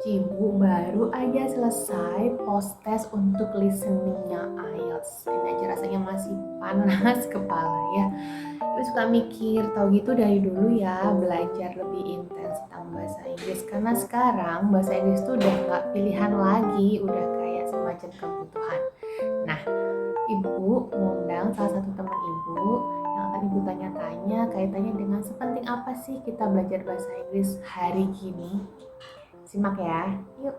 Cibu baru aja selesai post test untuk listeningnya IELTS. Ini aja rasanya masih panas kepala ya. Ibu suka mikir, tau gitu dari dulu ya belajar lebih intens tentang bahasa Inggris. Karena sekarang bahasa Inggris tuh udah nggak pilihan lagi, udah kayak semacam kebutuhan. Nah, Ibu mengundang salah satu teman Ibu yang akan Ibu tanya-tanya kaitannya dengan sepenting apa sih kita belajar bahasa Inggris hari gini. Simak ya, yuk.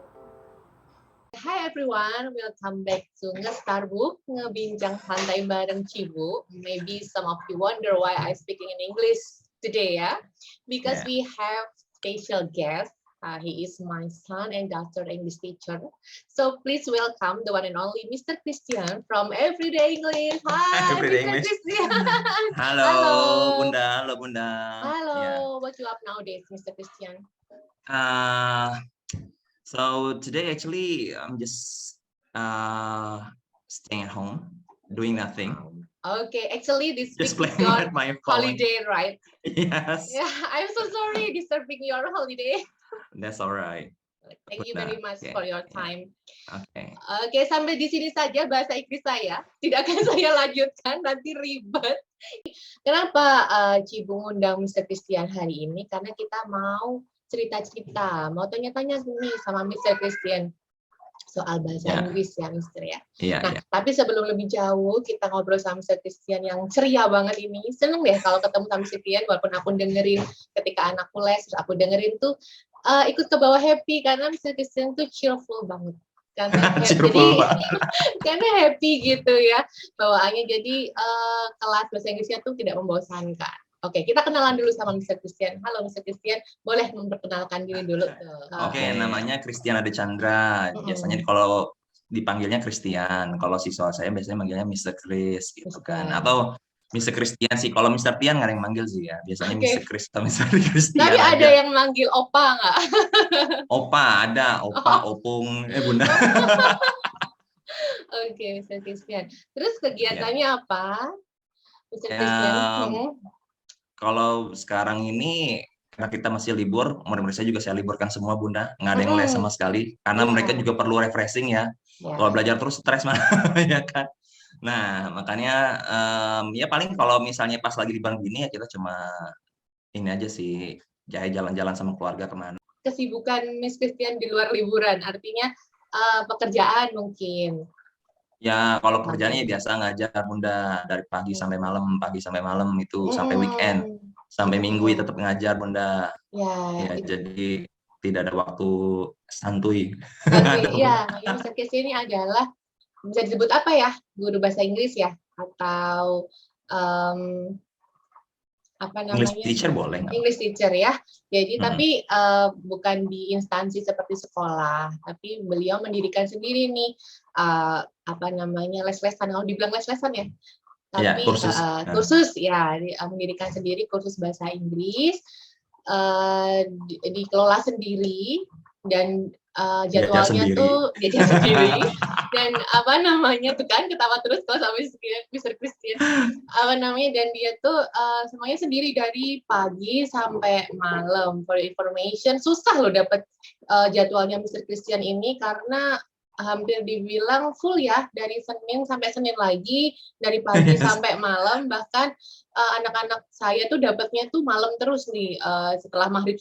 Hi everyone, welcome back to Ngestarbook, ngebincang santai bareng Cibu. Maybe some of you wonder why I speaking in English today ya. Because we have special guest. He is my son and daughter English teacher. So please welcome the one and only Mr. Christian from Everyday English. Hi, Everyday Mr. English. Christian. Halo, Bunda. Halo, Bunda. Hello. Yeah. What you up nowadays, Mr. Christian? So today actually I'm just staying at home, doing nothing. Okay, actually this Just week is playing your with my phone. holiday, right? Yes. Yeah, I'm so sorry disturbing your holiday. That's all right. Thank you very much for your time. Okay. Oke, sampai di sini saja bahasa Inggris saya. Tidak akan saya lanjutkan, nanti ribet. Kenapa Cibu ngundang Mr. Christian hari ini? Karena kita mau cerita-cerita, mau tanya-tanya nih sama Mr. Christian soal bahasa Inggris ya, Mister ya. Nah, tapi sebelum lebih jauh kita ngobrol sama Mr. Christian yang ceria banget ini. Seneng deh kalau ketemu sama Mr. Christian, walaupun aku dengerin ketika anakku les, terus aku dengerin tuh ikut ke bawah happy karena Mr. Christian tuh cheerful banget. Karena happy gitu ya bawaannya. Jadi kelas bahasa Inggrisnya tuh tidak membosankan. Oke, kita kenalan dulu sama Mr. Christian. Halo Mr. Christian, boleh memperkenalkan diri dulu? Oke, namanya Christian Ade Chandra. Biasanya kalau dipanggilnya Christian. Kalau siswa saya biasanya manggilnya Mr. Chris gitu kan. Atau Mr. Christian sih. Kalau Mr. Tian nggak ada yang manggil sih ya. Biasanya Mr. Chris atau Mr. Christian. Tapi ada yang manggil Opa nggak? Opa ada, Opa, Opung, Bunda. Oke, Mr. Christian. Terus kegiatannya apa, Mr. Christian? Kalau sekarang ini karena kita masih libur, murid-murid saya juga saya liburkan semua, Bunda. Nggak ada yang les sama sekali, karena mereka juga perlu refreshing ya. Kalau belajar terus stres mah, ya kan. Nah, makanya ya paling kalau misalnya pas lagi libur gini ya kita cuma ini aja sih, jalan-jalan sama keluarga kemana. Kesibukan Miss Christian di luar liburan, artinya pekerjaan mungkin. Ya, kalau kerjanya biasa ngajar, Bunda, dari pagi sampai malam itu sampai weekend, sampai minggu tetap ngajar, Bunda. Ya, jadi tidak ada waktu santuy. Iya, Mr. Christian ini adalah bisa disebut apa ya, guru bahasa Inggris ya, atau apa namanya, English teacher boleh nggak? English teacher ya. Jadi tapi bukan di instansi seperti sekolah, tapi beliau mendirikan sendiri nih apa namanya les-lesan. Kalau dibilang les-lesan ya, tapi kursus ya, mendirikan sendiri kursus bahasa Inggris, dikelola sendiri dan jadwalnya tuh dia sendiri. Dan apa namanya tuh kan ketawa terus kalau sama Mr. Christian, apa namanya, dan dia tuh semuanya sendiri dari pagi sampai malam. For information, susah loh dapat jadwalnya Mr. Christian ini karena hampir dibilang full ya, dari Senin sampai Senin lagi, dari pagi sampai malam. Bahkan anak-anak saya tuh dapatnya tuh malam terus nih, setelah maghrib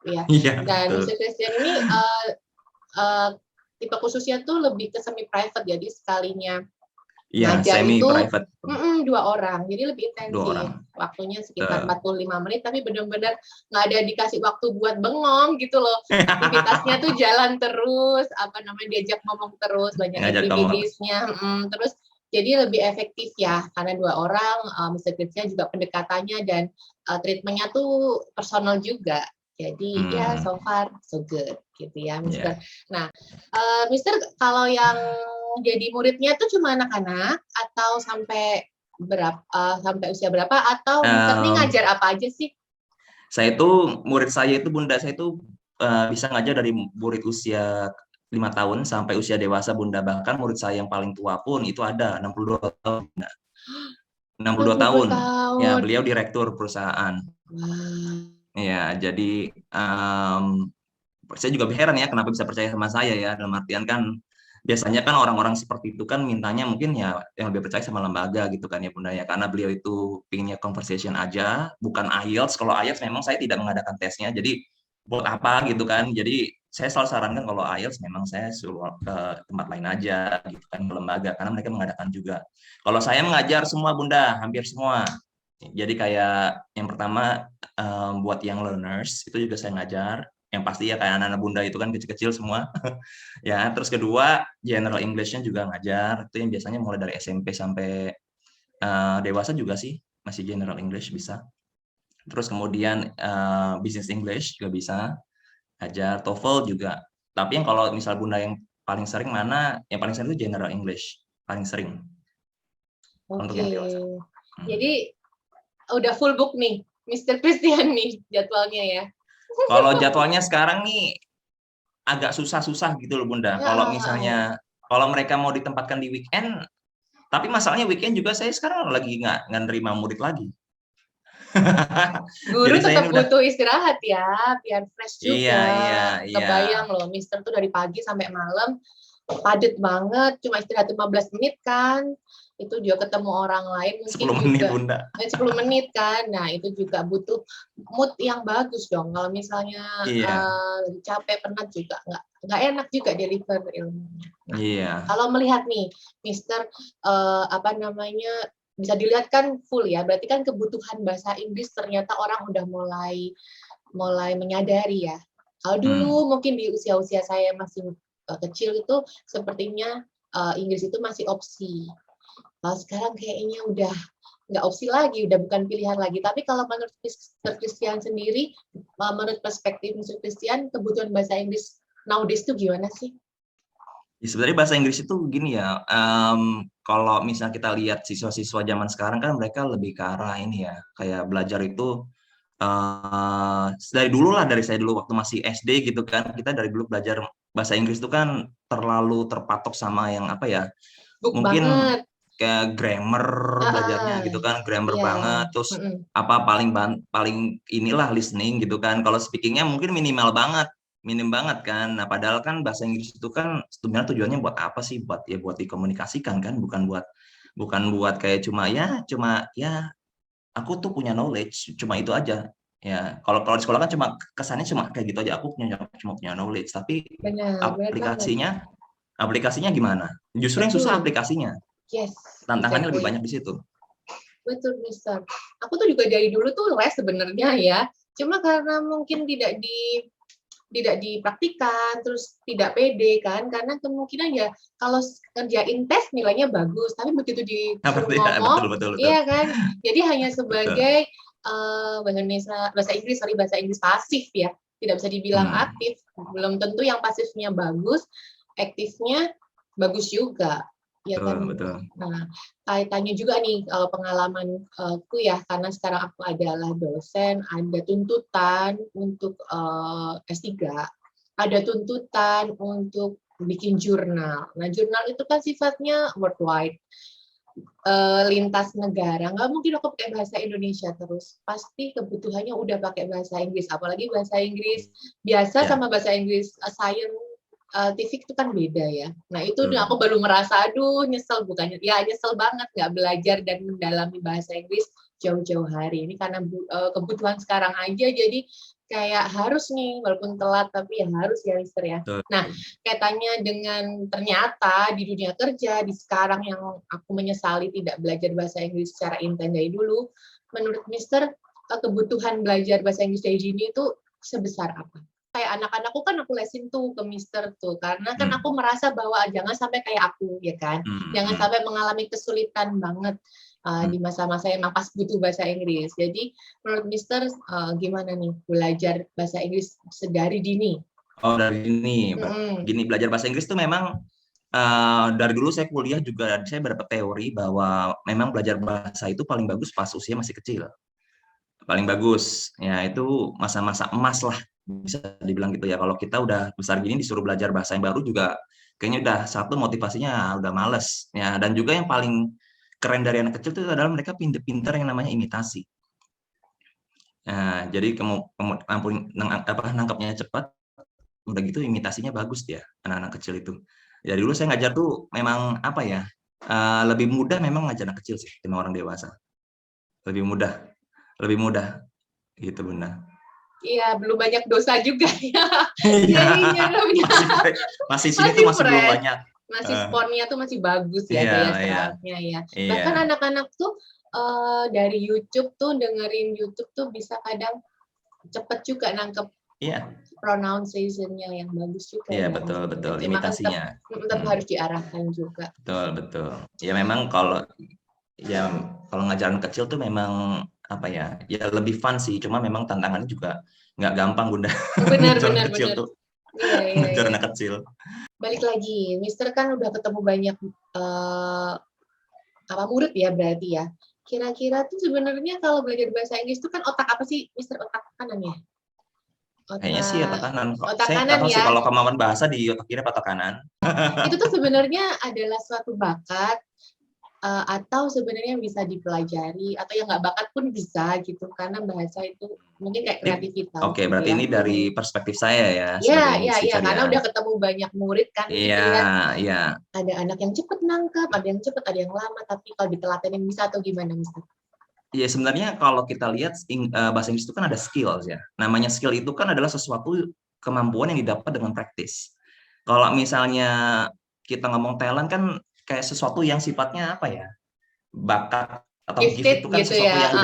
ya. Dan Mr. Christian ini tipe khususnya tuh lebih ke semi private, jadi sekalinya ngajar itu 2 orang, jadi lebih intensif. Waktunya sekitar 45 menit, tapi benar-benar nggak ada dikasih waktu buat bengong gitu loh. Aktivitasnya tuh jalan terus, apa namanya, diajak ngomong terus, banyak activitiesnya, terus jadi lebih efektif ya, karena 2 orang, Mr. Christian juga pendekatannya dan treatmentnya tuh personal juga. Jadi ya so far so good gitu ya, Mister. Nah, Mister, kalau yang jadi muridnya tuh cuma anak-anak atau sampai sampai usia berapa, atau Mister ini ngajar apa aja sih? Murid saya itu, Bunda, saya itu bisa ngajar dari murid usia 5 tahun sampai usia dewasa, Bunda. Bahkan murid saya yang paling tua pun itu ada 62 tahun. 62 tahun. Ya, beliau direktur perusahaan. Ya, jadi saya juga heran ya kenapa bisa percaya sama saya ya, dalam artian kan biasanya kan orang-orang seperti itu kan mintanya mungkin ya yang lebih percaya sama lembaga gitu kan ya Bunda ya, karena beliau itu pinginnya conversation aja, bukan IELTS. Kalau IELTS memang saya tidak mengadakan tesnya, jadi buat apa gitu kan. Jadi saya selalu sarankan kalau IELTS memang saya suruh ke tempat lain aja gitu kan, ke lembaga, karena mereka mengadakan juga. Kalau saya mengajar semua Bunda, hampir semua. Jadi kayak yang pertama buat young learners itu juga saya ngajar, yang pasti ya kayak anak-anak Bunda itu kan kecil-kecil semua. Ya, terus kedua general English-nya juga ngajar, itu yang biasanya mulai dari SMP sampai dewasa juga sih, masih general English bisa. Terus kemudian business English juga bisa ajar, TOEFL juga. Tapi yang kalau misal Bunda yang paling sering mana? Yang paling sering itu general English, paling sering. Untuk yang dewasa. Jadi udah full book nih, Mr. Christian nih jadwalnya ya. Kalau jadwalnya sekarang nih agak susah-susah gitu loh Bunda. Kalau misalnya kalau mereka mau ditempatkan di weekend, tapi masalahnya weekend juga saya sekarang lagi nggak nerima murid lagi. Guru tetap butuh istirahat ya, biar fresh juga. Iya. Kebayang loh, Mister tuh dari pagi sampai malam padat banget, cuma istirahat 15 menit kan. Itu juga ketemu orang lain mungkin 10 menit, juga Bunda. 10 menit kan. Nah, itu juga butuh mood yang bagus dong. Kalau misalnya capek, penat juga nggak enak juga deliver ilmunya. Nah, kalau melihat nih, Mister bisa dilihat kan full ya. Berarti kan kebutuhan bahasa Inggris ternyata orang udah mulai menyadari ya. Kalau dulu mungkin di usia-usia saya masih kecil itu sepertinya Inggris itu masih opsi. Kalau sekarang kayaknya udah nggak opsi lagi, udah bukan pilihan lagi. Tapi kalau menurut Mr. Christian sendiri, menurut perspektif Mr. Christian, kebutuhan bahasa Inggris nowadays itu gimana sih? Sebenarnya bahasa Inggris itu gini ya, kalau misalnya kita lihat siswa-siswa zaman sekarang kan mereka lebih ke arah ini ya, kayak belajar itu dari dulu lah, dari saya dulu waktu masih SD gitu kan, kita dari dulu belajar bahasa Inggris itu kan terlalu terpatok sama yang apa ya, mungkin banget. Kayak grammar belajarnya gitu kan, grammar banget, terus apa paling inilah listening gitu kan. Kalau speakingnya mungkin minim banget kan. Nah, padahal kan bahasa Inggris itu kan sebenarnya tujuannya buat apa sih? Buat dikomunikasikan kan, bukan buat kayak cuma ya aku tuh punya knowledge, cuma itu aja. Ya, kalau di sekolah kan kesannya cuma kayak gitu aja, aku cuma punya knowledge, tapi aplikasinya gimana? Justru yang susah aplikasinya. Yes. Tantangannya lebih banyak di situ. Betul, Mister. Aku tuh juga dari dulu tuh les sebenarnya ya. Cuma karena mungkin tidak dipraktikan, terus tidak pede kan, karena kemungkinan ya kalau kerjain tes nilainya bagus, tapi begitu disuruh ngomong, betul. Iya kan, jadi hanya sebagai bahasa Inggris pasif ya, tidak bisa dibilang aktif, belum tentu yang pasifnya bagus, aktifnya bagus juga. Ya kan. Betul. Nah, kaitannya juga nih kalau pengalamanku ya, karena sekarang aku adalah dosen, ada tuntutan untuk S3, ada tuntutan untuk bikin jurnal. Nah, jurnal itu kan sifatnya worldwide, lintas negara. Nggak mungkin aku pakai bahasa Indonesia terus. Pasti kebutuhannya udah pakai bahasa Inggris, apalagi bahasa Inggris biasa sama bahasa Inggris scientific itu kan beda ya. Nah itu aku baru merasa, aduh nyesel, bukannya ya nyesel banget nggak belajar dan mendalami bahasa Inggris jauh-jauh hari. Ini karena kebutuhan sekarang aja, jadi kayak harus nih, walaupun telat tapi ya harus ya Mister ya. Nah kaitannya dengan ternyata di dunia kerja di sekarang yang aku menyesali tidak belajar bahasa Inggris secara intens dari dulu, menurut Mister kebutuhan belajar bahasa Inggris dari dini itu sebesar apa? Kayak anak-anakku kan aku lesin tuh ke Mister tuh, karena kan aku merasa bahwa jangan sampai kayak aku ya kan, jangan sampai mengalami kesulitan banget di masa-masa yang pas butuh bahasa Inggris. Jadi menurut Mister gimana nih belajar bahasa Inggris sedari dini? Oh dari dini, gini, belajar bahasa Inggris tuh memang dari dulu saya kuliah juga saya berdapat teori bahwa memang belajar bahasa itu paling bagus pas usia masih kecil, paling bagus ya, itu masa-masa emas lah bisa dibilang gitu ya. Kalau kita udah besar gini disuruh belajar bahasa yang baru juga kayaknya udah satu motivasinya udah males ya. Dan juga yang paling keren dari anak kecil itu adalah mereka pinter yang namanya imitasi. Nah, jadi nangkapnya cepat, udah gitu imitasinya bagus dia, anak-anak kecil itu. Dari dulu saya ngajar tuh memang apa ya, lebih mudah memang ngajar anak kecil sih dibanding orang dewasa. Lebih mudah gitu Bunda. Iya, belum banyak dosa juga ya. Iya. Jadinya masih sini tuh masih belum banyak. Masih sponnya tuh masih bagus ya, Iya, daya iya. serapnya ya. Iya. Bahkan anak-anak tuh dari YouTube tuh, dengerin YouTube tuh bisa kadang cepet juga nangkep Iya. pronunciation-nya yang bagus juga. Iya, ya. betul, Cuma kan imitasinya. tetap harus diarahkan juga. Betul. Ya memang kalau ngajar anak kecil tuh memang apa ya lebih fun sih, cuma memang tantangannya juga nggak gampang Bunda. Benar. Tuh. Ngajar anak kecil. Balik lagi, Mister kan udah ketemu banyak murid ya berarti ya. Kira-kira tuh sebenarnya kalau belajar bahasa Inggris itu kan otak apa sih, Mister? Otak kanan ya? Kayaknya sih otak kanan. Otak saya kanan tahu ya. Sih kalau kemampuan bahasa di otak kiri atau otak kanan. Itu tuh sebenarnya adalah suatu bakat atau sebenarnya bisa dipelajari, atau yang nggak bakat pun bisa gitu, karena bahasa itu mungkin kayak kreativitas. Oke, berarti ini dari perspektif saya ya. Iya, karena udah ketemu banyak murid kan. Iya. Ada anak yang cepet nangkep, ada yang cepet, ada yang lama, tapi kalau ditelatenin bisa atau gimana, Mister? Iya, sebenarnya kalau kita lihat bahasa Inggris itu kan ada skills ya. Namanya skill itu kan adalah sesuatu kemampuan yang didapat dengan praktis. Kalau misalnya kita ngomong talent kan kayak sesuatu yang sifatnya apa ya? Bakat atau gift itu kan gitu sesuatu ya. yang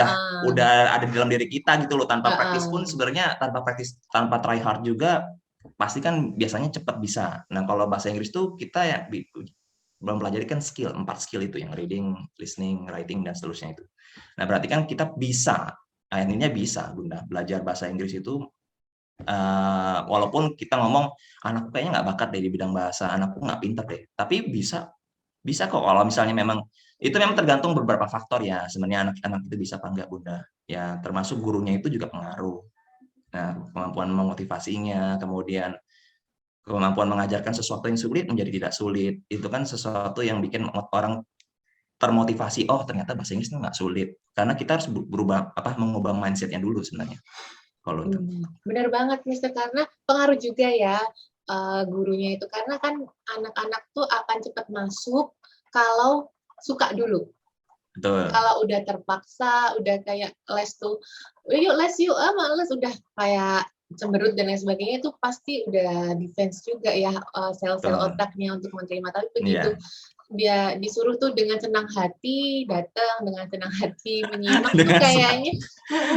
udah ada di dalam diri kita gitu loh. Tanpa praktis pun sebenarnya tanpa try hard juga pasti kan biasanya cepat bisa. Nah, kalau bahasa Inggris tuh kita ya belum pelajari kan 4 skill itu yang reading, listening, writing dan seterusnya itu. Nah, berarti kan kita bisa, akhirnya bisa Bunda belajar bahasa Inggris itu walaupun kita ngomong anakku kayaknya nggak bakat deh di bidang bahasa, anakku nggak pintar deh, tapi bisa kok kalau misalnya memang itu memang tergantung beberapa faktor ya sebenarnya anak-anak itu bisa apa enggak Bunda ya, termasuk gurunya itu juga pengaruh. Nah, kemampuan memotivasinya, kemudian kemampuan mengajarkan sesuatu yang sulit menjadi tidak sulit, itu kan sesuatu yang bikin orang termotivasi, oh ternyata bahasa Inggris itu nggak sulit, karena kita harus mengubah mindset-nya dulu sebenarnya. Kalau itu. Benar banget, Mister, karena pengaruh juga ya gurunya itu, karena kan anak-anak tuh akan cepat masuk kalau suka dulu. Betul. Kalau udah terpaksa, udah kayak les tuh, yuk les yuk, males, udah kayak cemberut dan lain sebagainya, itu pasti udah defense juga ya sel-sel otaknya untuk menerima. Tapi begitu dia disuruh tuh dengan senang hati datang, dengan senang hati menyimak, tuh kayaknya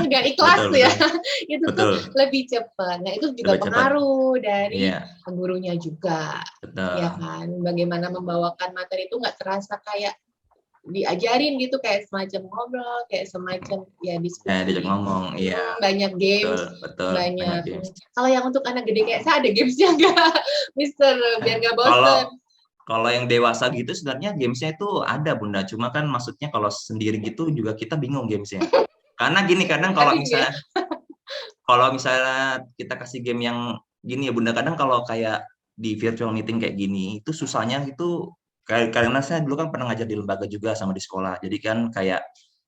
dan ikhlas ya, itu tuh lebih cepat. Nah, itu juga pengaruh dari gurunya juga, ya kan. Bagaimana membawakan materi itu nggak terasa kayak diajarin gitu, kayak semacam ngobrol, kayak semacam ya diskusi. Diajak ngomong, iya. Banyak games, banyak games. Kalau yang untuk anak gede kayak saya, ada gamesnya nggak, Mister, biar nggak bosan? Kalau yang dewasa gitu sebenarnya gamesnya itu ada Bunda, cuma kan maksudnya kalau sendiri gitu juga kita bingung gamesnya. Karena gini, kadang kalau misalnya kita kasih game yang gini ya Bunda, kadang kalau kayak di virtual meeting kayak gini itu susahnya itu karena saya dulu kan pernah ngajar di lembaga juga sama di sekolah, jadi kan kayak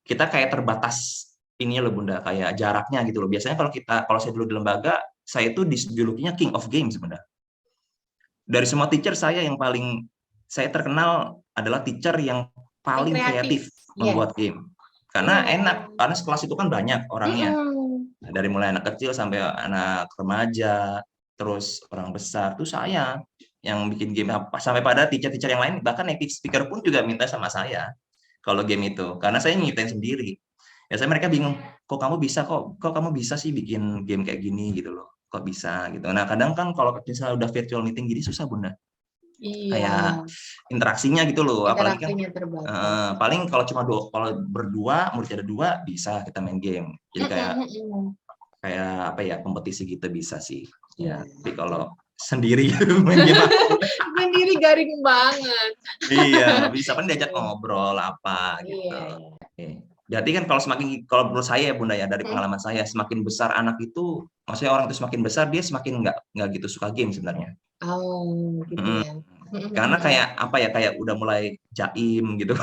kita kayak terbatas ini loh Bunda, kayak jaraknya gitu loh. Biasanya kalau saya dulu di lembaga, saya itu dijulukinya King of Games Bunda. Dari semua teacher saya yang paling saya terkenal adalah teacher yang paling kreatif membuat game. Karena enak, karena sekelas itu kan banyak orangnya. Dari mulai anak kecil sampai anak remaja, terus orang besar, tuh saya yang bikin game, sampai pada teacher-teacher yang lain, bahkan native speaker pun juga minta sama saya kalau game itu, karena saya nyiptain sendiri. Ya mereka bingung, kok kamu bisa sih bikin game kayak gini gitu loh. Kok bisa gitu. Nah, kadang kan kalau misalnya udah virtual meeting gini susah Bunda. Iya. Kayak interaksinya gitu loh. Apalagi kan paling kalau cuma kalau berdua, murid ada 2 bisa kita main game. Jadi kayak apa ya, kompetisi gitu bisa sih. Ya, tapi kalau sendiri main game sendiri garing banget. Iya, bisa kan diajak ngobrol apa gitu. Jadi kan kalau menurut saya ya Bunda ya, dari pengalaman saya, semakin besar anak itu, maksudnya orang itu semakin besar, dia semakin nggak gitu suka game sebenarnya. Oh, gitu ya. Karena kayak apa ya, kayak udah mulai jaim gitu.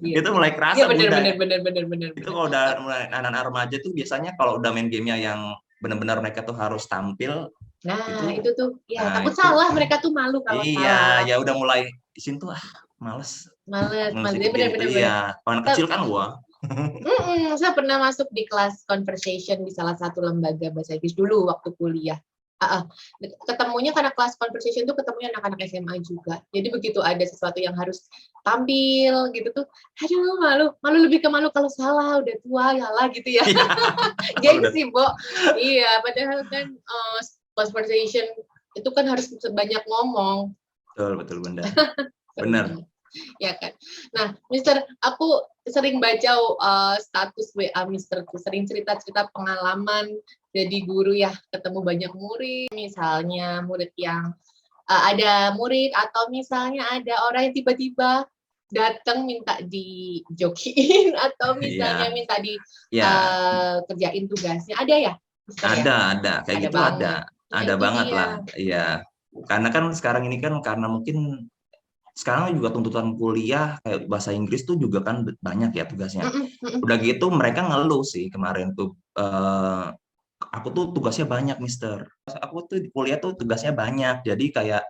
Itu mulai kerasa Bunda. Bener. Itu kalau udah mulai anak-anak remaja tuh biasanya kalau udah main gamenya yang benar-benar mereka tuh harus tampil. Nah, itu tuh ya takut salah, mereka tuh malu kalau salah. Iya, ya udah mulai di sini tuh males. Dia benar-benar. Iya, anak kecil kan gua. Saya pernah masuk di kelas conversation di salah satu lembaga bahasa Inggris dulu waktu kuliah. Ketemunya karena kelas conversation tuh ketemunya anak-anak SMA juga. Jadi begitu ada sesuatu yang harus tampil gitu tuh, aduh malu lebih ke malu kalau salah, udah tua ya lah gitu ya. Gengsi, Bo. Iya, padahal kan conversation itu kan harus banyak ngomong. Betul Bunda. Benar. Ya kan. Nah, Mister, aku sering baca status WA Mister tuh, sering cerita-cerita pengalaman jadi guru ya, ketemu banyak murid, misalnya murid yang ada murid atau misalnya ada orang yang tiba-tiba datang minta dijokiin atau misalnya minta kerjain tugasnya, ada ya? Mister, ada kayak gitu ada banget lah. Iya. Karena kan sekarang ini kan karena mungkin sekarang juga tuntutan kuliah kayak bahasa Inggris tuh juga kan banyak ya tugasnya. Udah gitu mereka ngeluh sih kemarin tuh, aku tuh tugasnya banyak Mister. Aku tuh di kuliah tuh tugasnya banyak, jadi kayak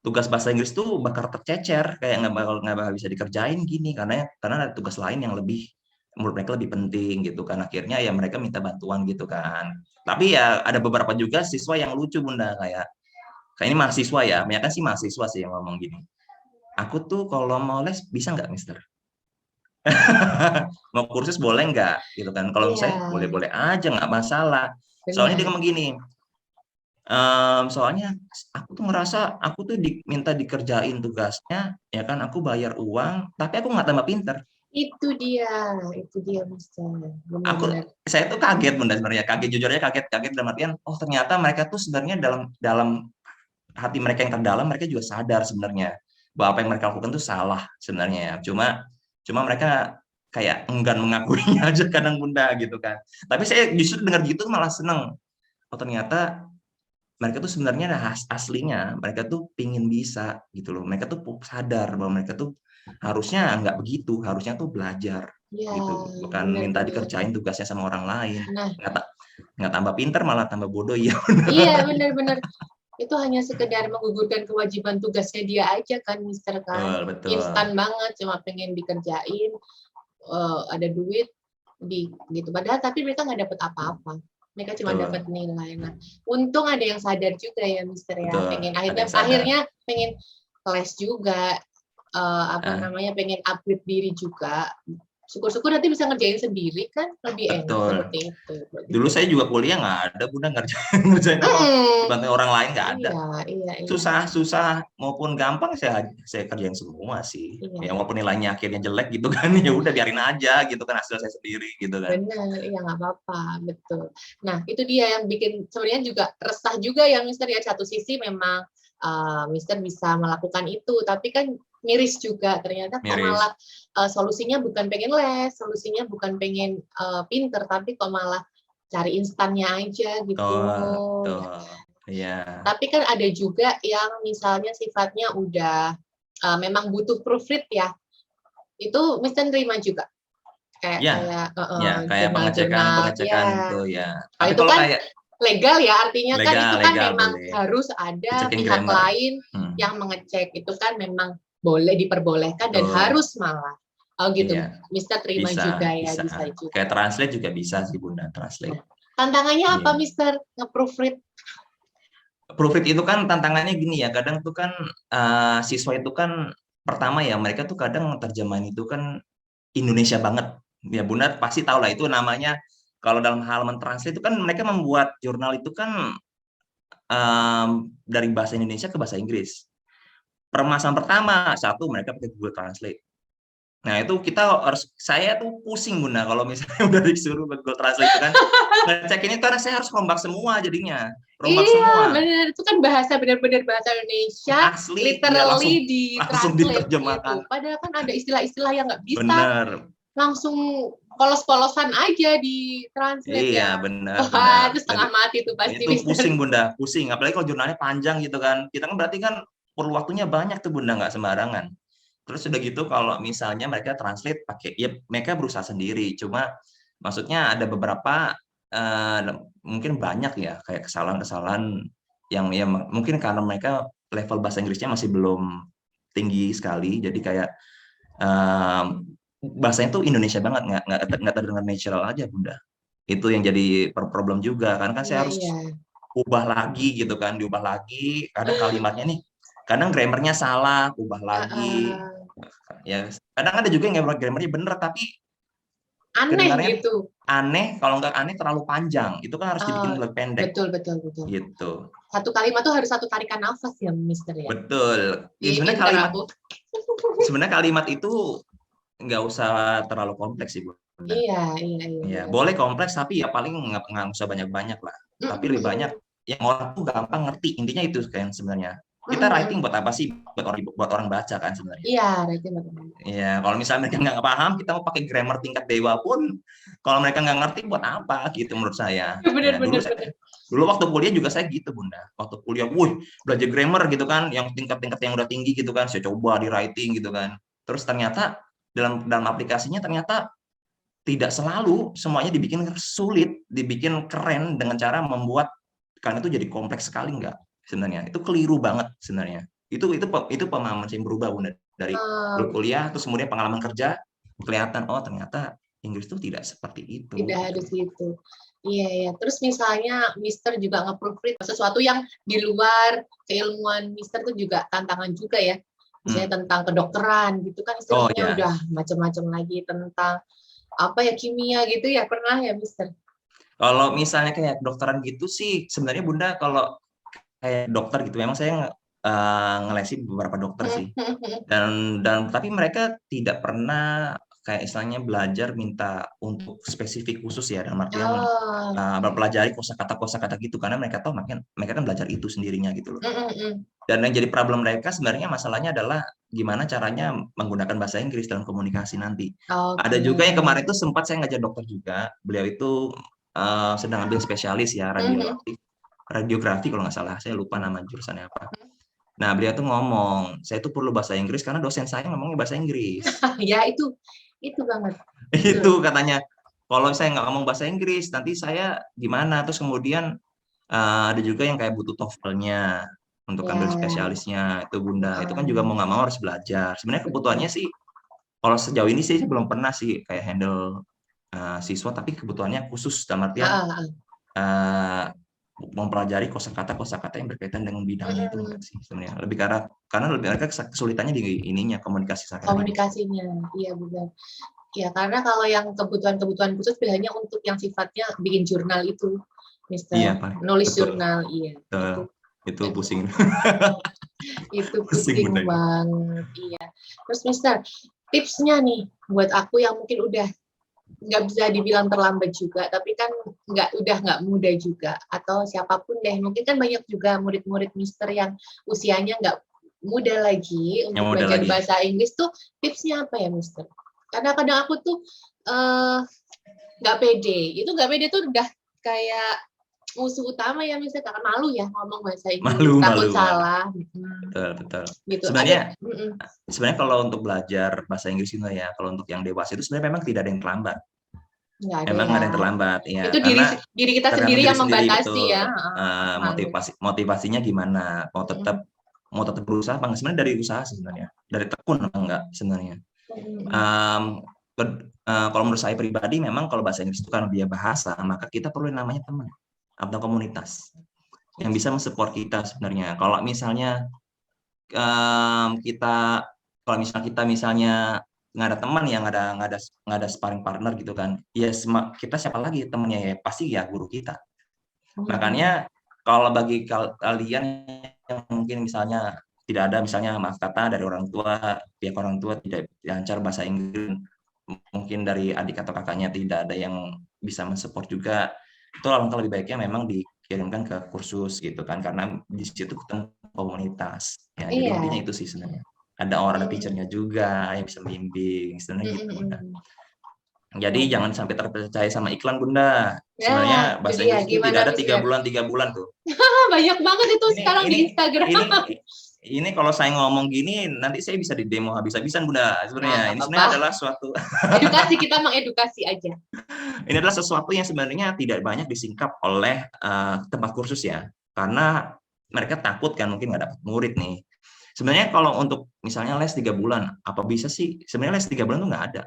tugas bahasa Inggris tuh bakal tercecer, kayak nggak bakal bisa dikerjain gini karena ada tugas lain yang lebih menurut mereka lebih penting gitu kan. Akhirnya ya mereka minta bantuan gitu kan. Tapi ya ada beberapa juga siswa yang lucu Bunda, kayak ini mahasiswa ya, banyak kan sih mahasiswa sih yang ngomong gini. Aku tuh kalau mau les bisa nggak, Mister? Mau kursus boleh nggak? Gitu kan. Kalau saya boleh-boleh aja, nggak masalah. Soalnya dia ngomong gini, soalnya aku tuh ngerasa aku tuh diminta dikerjain tugasnya, ya kan aku bayar uang, tapi aku nggak tambah pinter. Itu dia Mister. Saya tuh kaget Bunda sebenarnya, jujurnya kaget dalam artian, oh ternyata mereka tuh sebenarnya dalam hati mereka yang terdalam, mereka juga sadar sebenarnya bahwa apa yang mereka lakukan tuh salah sebenarnya ya. Cuma mereka kayak enggan mengakuinya aja kadang Bunda gitu kan. Tapi saya justru dengar gitu malah seneng. Oh ternyata mereka tuh sebenarnya aslinya mereka tuh pingin bisa gitu loh. Mereka tuh sadar bahwa mereka tuh harusnya nggak begitu, harusnya tuh belajar gitu. Bukan minta dikerjain tugasnya sama orang lain. Nggak tambah pinter malah tambah bodoh ya. Iya benar-benar. Itu hanya sekedar menggugurkan kewajiban tugasnya dia aja kan, Mister kan. Betul. Instan banget, cuma pengen dikerjain, ada duit, gitu. Padahal tapi mereka nggak dapat apa-apa. Mereka cuma dapat nilai. Nah, untung ada yang sadar juga ya, Mister ya. Pengen akhirnya pengen kelas juga, pengen upgrade diri juga. Syukur-syukur nanti bisa ngerjain sendiri kan, lebih enak seperti itu. Dulu saya juga kuliah nggak ada Bunda ngerjain bantu orang lain, nggak ada. Iya. Susah maupun gampang saya kerjain semua sih. Ya walaupun nilainya akhirnya jelek gitu kan, ya udah biarin aja gitu kan, hasil saya sendiri gitu kan. Benar, iya nggak apa-apa, betul. Nah itu dia yang bikin sebenarnya juga resah juga ya Mister ya. Satu sisi memang Mister bisa melakukan itu, tapi kan miris juga ternyata kok malah solusinya bukan pengen les, solusinya bukan pengen pinter, tapi kok malah cari instannya aja gitu. Iya. Tapi kan ada juga yang misalnya sifatnya udah memang butuh proofread ya, itu Mister terima juga kayak pengecekan itu ya. Tapi itu kan legal ya, artinya kan itu kan memang harus ada pihak lain yang mengecek, itu kan memang boleh diperbolehkan dan harus malah. Oh gitu, Mister terima juga ya, bisa juga. Kayak translate juga bisa sih Bunda, translate. Tantangannya apa Mister nge-proofread? Proofread itu kan tantangannya gini ya, kadang tuh kan siswa itu kan pertama ya mereka tuh kadang terjemahan itu kan Indonesia banget. Ya Bunda pasti tahu lah itu namanya, kalau dalam hal mentranslate itu kan mereka membuat jurnal itu kan dari bahasa Indonesia ke bahasa Inggris. Permasalahan pertama, satu mereka pakai Google Translate. Nah itu saya tuh pusing Bunda kalau misalnya udah disuruh Google Translate itu kan ngecek ini karena saya harus rombak semua jadinya. Iya benar, itu kan bahasa benar-benar bahasa Indonesia asli, literally langsung diterjemahkan. Gitu. Padahal kan ada istilah-istilah yang nggak bisa. Bener. Langsung polos-polosan aja di translate ya. Iya benar. Itu setengah mati tuh pasti. Itu pusing Bunda, pusing. Apalagi kalau jurnalnya panjang gitu kan. Kita kan berarti kan perlu waktunya banyak tuh Bunda, nggak sembarangan. Terus udah gitu kalau misalnya mereka translate pakai, ya mereka berusaha sendiri. Cuma maksudnya ada beberapa mungkin banyak ya kayak kesalahan-kesalahan yang ya mungkin karena mereka level bahasa Inggrisnya masih belum tinggi sekali, jadi kayak bahasanya tuh Indonesia banget, nggak terdengar natural aja Bunda. Itu yang jadi problem juga, karena kan saya harus ubah lagi gitu kan, diubah lagi, kadang kalimatnya nih, kadang grammarnya salah, ubah lagi. Ya, kadang ada juga yang grammarnya bener tapi aneh gitu. Aneh, kalau nggak aneh terlalu panjang. Itu kan harus dibikin lebih pendek. Betul. Gitu. Satu kalimat tuh harus satu tarikan nafas ya, Mister ya. Betul. Ya, sebenarnya kalimat itu nggak usah terlalu kompleks sih, Bu. Iya. Boleh kompleks tapi ya paling nggak usah banyak-banyak lah. Tapi lebih banyak yang orang tuh gampang ngerti. Intinya itu kan sebenarnya. Kita writing buat apa sih? Buat orang baca kan sebenarnya. Iya, writing. Iya, kalau misalnya mereka nggak paham, kita mau pakai grammar tingkat dewa pun, kalau mereka nggak ngerti buat apa gitu menurut saya. Bener. Dulu waktu kuliah juga saya gitu Bunda. Waktu kuliah, belajar grammar gitu kan, yang tingkat-tingkat yang udah tinggi gitu kan, saya coba di writing gitu kan. Terus ternyata dalam aplikasinya ternyata tidak selalu semuanya dibikin sulit, dibikin keren dengan cara membuat karena itu jadi kompleks sekali enggak sebenarnya. Itu keliru banget sebenarnya. Itu pemahaman saya yang berubah Bunda dari kuliah terus kemudian pengalaman kerja kelihatan ternyata Inggris itu tidak seperti itu. Tidak harus gitu. Iya. Terus misalnya Mister juga nge-proofread sesuatu yang di luar keilmuan Mister itu juga tantangan juga ya. Misalnya tentang kedokteran gitu kan istilahnya udah macam-macam lagi tentang kimia gitu ya, pernah ya Mister? Kalau misalnya kayak kedokteran gitu sih sebenarnya Bunda, kalau kayak dokter gitu memang saya ngelesin beberapa dokter sih, dan tapi mereka tidak pernah kayak istilahnya belajar minta untuk spesifik khusus ya, dalam artian mempelajari kosakata gitu, karena mereka tahu mereka kan belajar itu sendirinya gitu loh. Dan yang jadi problem mereka sebenarnya masalahnya adalah gimana caranya menggunakan bahasa Inggris dalam komunikasi nanti. Ada juga yang kemarin itu sempat saya ngajar dokter juga, beliau itu sedang ambil spesialis ya, radiografi kalau nggak salah, saya lupa nama jurusannya apa. Nah, beliau tuh ngomong, saya tuh perlu bahasa Inggris karena dosen saya ngomongnya bahasa Inggris. Ya, itu banget. Itu katanya, kalau saya nggak ngomong bahasa Inggris, nanti saya gimana? Terus kemudian ada juga yang kayak butuh TOEFL-nya untuk ambil spesialisnya, itu Bunda. Itu kan juga mau nggak mau harus belajar. Sebenarnya kebutuhannya sih, kalau sejauh ini sih belum pernah sih kayak handle siswa, tapi kebutuhannya khusus dalam artian mempelajari kosakata yang berkaitan dengan bidangnya itu enggak sih sebenarnya, lebih karena mereka kesulitannya di ininya komunikasinya. Iya benar ya, karena kalau yang kebutuhan khusus biasanya untuk yang sifatnya bikin jurnal itu Mister, nulis jurnal. Iya itu pusing. Itu pusing banget. Iya. Terus Mister, tipsnya nih buat aku yang mungkin udah nggak bisa dibilang terlambat juga, tapi kan udah nggak muda juga, atau siapapun deh, mungkin kan banyak juga murid-murid Mister yang usianya nggak muda lagi untuk belajar bahasa Inggris tuh, tipsnya apa ya Mister? Karena kadang aku tuh nggak pede tuh udah kayak musuh utama ya Mister, karena malu ya ngomong bahasa Inggris, takut salah. Betul. Gitu. Sebenarnya kalau untuk belajar bahasa Inggris itu ya, kalau untuk yang dewasa itu sebenarnya memang tidak ada yang terlambat. Memang ada yang terlambat ya. Itu diri kita sendiri yang membatasi ya. Motivasinya gimana? Mau tetap berusaha apa enggak? Sebenarnya dari usaha sebenarnya, dari tekun apa enggak sebenarnya. Kalau menurut saya pribadi memang kalau bahasa Inggris itu karena dia bahasa, maka kita perlu namanya teman atau komunitas yang bisa mensupport kita sebenarnya. Kalau misalnya kita misalnya nggak ada teman ya, nggak ada sparring partner gitu kan, ya kita siapa lagi temennya ya, pasti ya guru kita. Makanya kalau bagi kalian yang mungkin misalnya tidak ada misalnya maaf kata dari pihak orang tua tidak lancar bahasa Inggris, mungkin dari adik atau kakaknya tidak ada yang bisa mensupport juga, itu alangkah lebih baiknya memang dikirimkan ke kursus gitu kan, karena di situ ketemu komunitas ya. Jadi intinya itu sih sebenarnya, ada orang teachernya juga yang bisa membimbing sebenarnya gitu Bunda. Jadi jangan sampai terpercaya sama iklan Bunda. Sebenarnya bahasa Inggris itu tidak ada 3 bulan tuh. Banyak banget itu sekarang di Instagram. Ini kalau saya ngomong gini, nanti saya bisa di demo habis-habisan Bunda. Sebenarnya ini sebenarnya adalah suatu edukasi, kita mengedukasi aja. Ini adalah sesuatu yang sebenarnya tidak banyak disingkap oleh tempat kursus ya, karena mereka takut kan mungkin nggak dapat murid nih. Sebenarnya kalau untuk misalnya les 3 bulan, apa bisa sih? Sebenarnya les 3 bulan tuh nggak ada.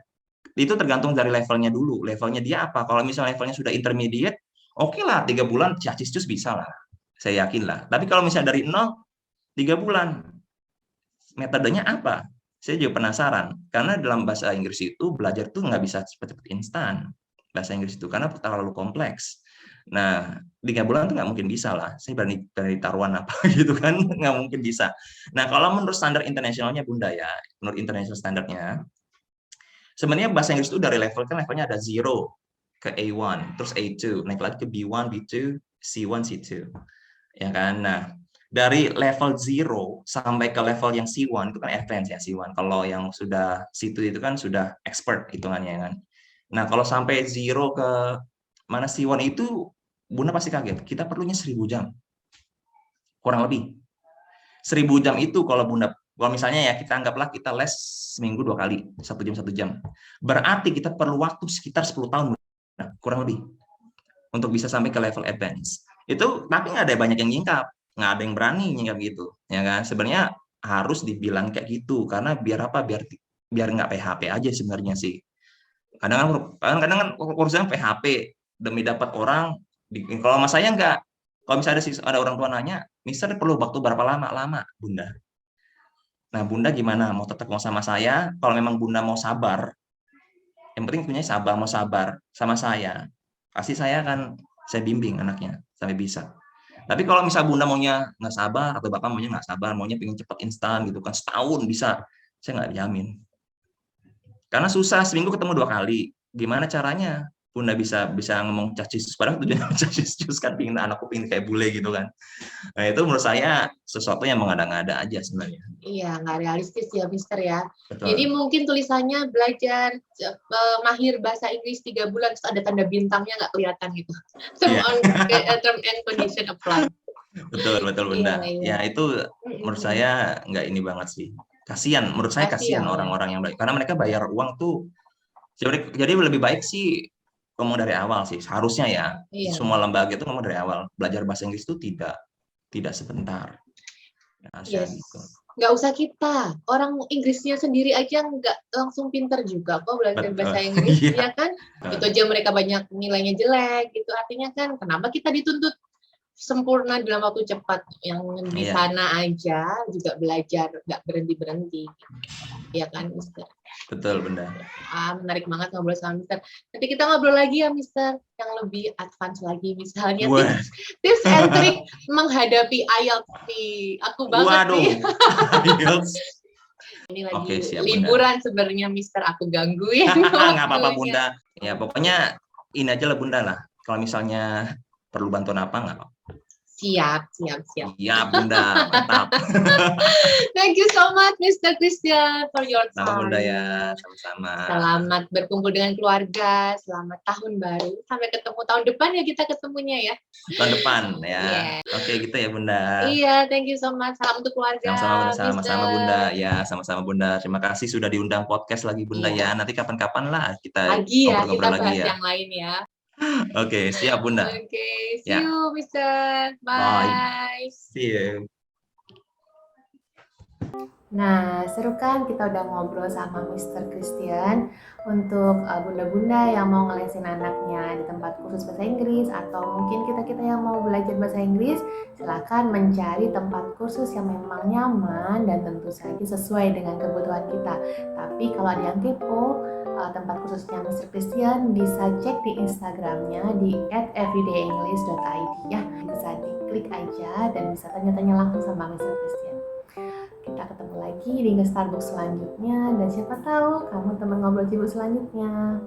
Itu tergantung dari levelnya dulu. Levelnya dia apa? Kalau misalnya levelnya sudah intermediate, oke lah 3 bulan cacis-cus bisa lah. Saya yakin lah. Tapi kalau misalnya dari 0, 3 bulan, metodenya apa? Saya juga penasaran. Karena dalam bahasa Inggris itu belajar tuh nggak bisa cepat-cepat instan. Bahasa Inggris itu karena terlalu kompleks. Nah, 3 bulan tuh nggak mungkin bisa lah. Saya berani taruhan apa gitu kan, nggak mungkin bisa. Nah, kalau menurut standar internasionalnya Bunda ya, menurut international standarnya, sebenarnya bahasa Inggris itu dari levelnya ada 0 ke A1, terus A2, naik lagi ke B1, B2, C1, C2. Ya kan? Nah, dari level 0 sampai ke level yang C1 itu kan advance ya C1. Kalau yang sudah C2 itu kan sudah expert hitungannya kan. Nah, kalau sampai 0 ke mana C1 itu Bunda pasti kaget. Kita perlunya 1000 jam. Kurang lebih. 1000 jam itu kalau Bunda, kalau misalnya ya kita anggaplah kita les seminggu 2 kali, 1 jam 1 jam. Berarti kita perlu waktu sekitar 10 tahun kurang lebih untuk bisa sampai ke level advance. Itu tapi nggak ada banyak yang nyingkap, nggak ada yang berani nyingkap gitu, ya kan? Sebenarnya harus dibilang kayak gitu karena biar apa? Biar nggak PHP aja sebenarnya sih. Kadang-kadang kan urusan PHP demi dapat orang. Kalau mas saya nggak. Kalau misalnya ada orang tua nanya, Mister perlu waktu berapa lama? Lama, Bunda. Nah, Bunda gimana? Mau tetap mau sama saya? Kalau memang Bunda mau sabar, yang penting punya sabar, mau sabar sama saya. Pasti saya bimbing anaknya sampai bisa. Tapi kalau misal Bunda maunya nggak sabar atau Bapak maunya nggak sabar, maunya pengen cepat instan gitu kan, setahun bisa, saya nggak jamin. Karena susah, seminggu ketemu 2 kali. Gimana caranya Bunda bisa ngomong cacis, padahal tujuannya cacis kan pingin anakku pingin kayak bule gitu kan. Nah itu menurut saya sesuatu yang mengada-ngada aja sebenarnya. Iya, nggak realistis ya, Mister ya. Betul. Jadi mungkin tulisannya belajar mahir bahasa Inggris 3 bulan, terus ada tanda bintangnya nggak kelihatan gitu. Term and condition apply. Betul Bunda. Ya itu menurut saya nggak ini banget sih. Kasihan, menurut saya kasihan orang-orang yang karena mereka bayar uang tuh. Jadi lebih baik sih ngomong dari awal sih, harusnya ya. Semua lembaga itu ngomong dari awal. Belajar bahasa Inggris itu tidak sebentar. Gitu. Nggak usah kita, orang Inggrisnya sendiri aja nggak langsung pinter juga kok belajar bahasa Inggris, ya kan? Itu aja mereka banyak nilainya jelek, gitu. Artinya kan, kenapa kita dituntut sempurna dalam waktu cepat? Yang di sana aja juga belajar, nggak berhenti-berhenti. Ya kan, Mister? Betul, Bunda. Menarik banget ngobrol sama Mister. Nanti kita ngobrol lagi ya, Mister, yang lebih advance lagi, misalnya tips and trick menghadapi IELTS nih. Aku banget nih. Ini lagi liburan sebenarnya, Mister, aku gangguin. Nggak apa-apa, Bunda. Ya, pokoknya ini aja lah, Bunda lah. Kalau misalnya perlu bantuan apa, nggak apa-apa. Siap. Iya, Bunda. Mantap. Thank you so much, Mr. Christian, for your time. Sama Bunda ya, sama-sama. Selamat berkumpul dengan keluarga, selamat tahun baru. Sampai ketemu tahun depan ya, kita ketemunya ya. Tahun depan ya. Oke, gitu ya Bunda. Iya, thank you so much. Salam untuk keluarga. Sama-sama Bunda. Ya, sama-sama Bunda. Terima kasih sudah diundang podcast lagi Bunda ya. Nanti kapan-kapan lah kita ngobrol-ngobrol lagi ya. Yang lain ya. Oke, siap Bunda. Oke, see you, Mister. Bye. See you. Nah, seru kan kita udah ngobrol sama Mr. Christian untuk bunda-bunda yang mau ngelesin anaknya di tempat kursus bahasa Inggris, atau mungkin kita yang mau belajar bahasa Inggris, silakan mencari tempat kursus yang memang nyaman dan tentu saja sesuai dengan kebutuhan kita. Tapi kalau ada yang kepo tempat khususnya Mr. Christian, bisa cek di Instagramnya di @everydayenglish.id ya. Bisa diklik aja dan bisa tanya-tanya langsung sama Mr. Christian. Kita ketemu lagi di Starbucks selanjutnya, dan siapa tahu kamu teman ngobrol cibuk selanjutnya.